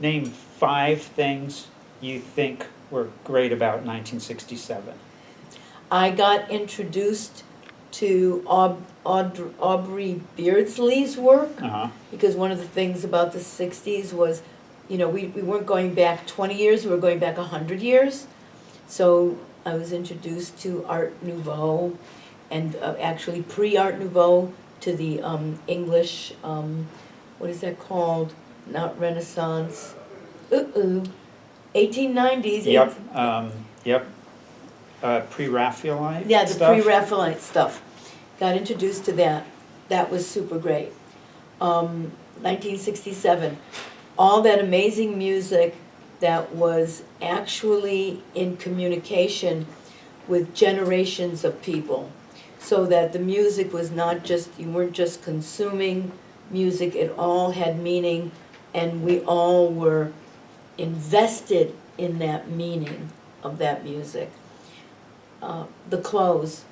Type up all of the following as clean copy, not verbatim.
Name 5 things you think were great about 1967. I got introduced to Aubrey Beardsley's work, Uh-huh. because one of the things about the 60s was, we weren't going back 20 years, we were going back 100 years. So I was introduced to Art Nouveau, and actually pre-Art Nouveau to the English, what is that called? Not Renaissance. 1890s. Yep. Yep. Pre-Raphaelite Yeah, the stuff. pre-Raphaelite stuff. Got introduced to that. That was super great. 1967. All that amazing music that was actually in communication with generations of people. So that the music was not just, you weren't just consuming music, it all had meaning, and we all were invested in that meaning of that music. The clothes,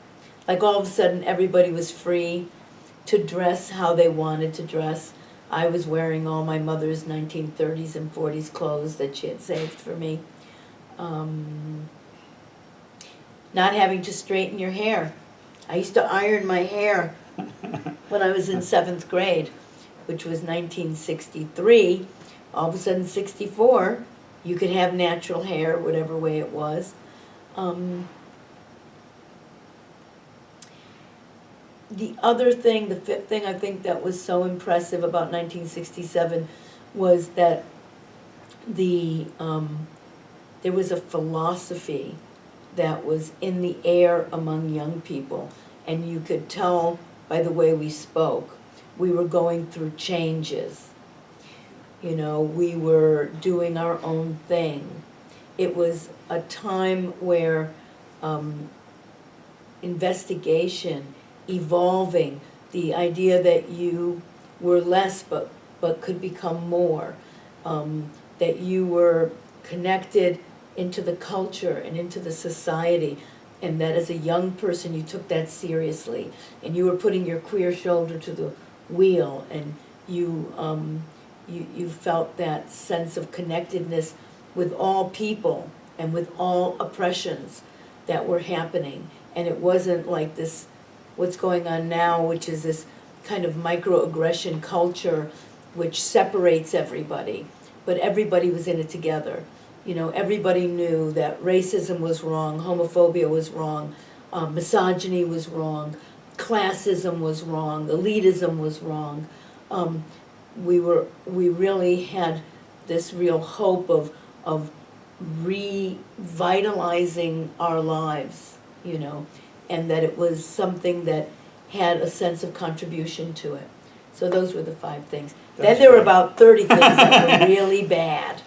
like all of a sudden everybody was free to dress how they wanted to dress. I was wearing all my mother's 1930s and 40s clothes that she had saved for me. Not having to straighten your hair. I used to iron my hair when I was in 7th grade, which was 1963. All of a sudden, 64, you could have natural hair, whatever way it was. The other thing, the 5th thing I think that was so impressive about 1967 was that there was a philosophy that was in the air among young people, and you could tell by the way we spoke. We were going through changes. We were doing our own thing. It was a time where investigation, evolving, the idea that you were less but could become more, that you were connected into the culture and into the society, and that as a young person you took that seriously, and you were putting your queer shoulder to the wheel, and you felt that sense of connectedness with all people and with all oppressions that were happening. And it wasn't like this, what's going on now, which is this kind of microaggression culture which separates everybody, but everybody was in it together. Everybody knew that racism was wrong, homophobia was wrong, misogyny was wrong, classism was wrong, elitism was wrong. We really had this real hope of revitalizing our lives, and that it was something that had a sense of contribution to it. So those were the 5 things. Then there were about 30 things that were really bad.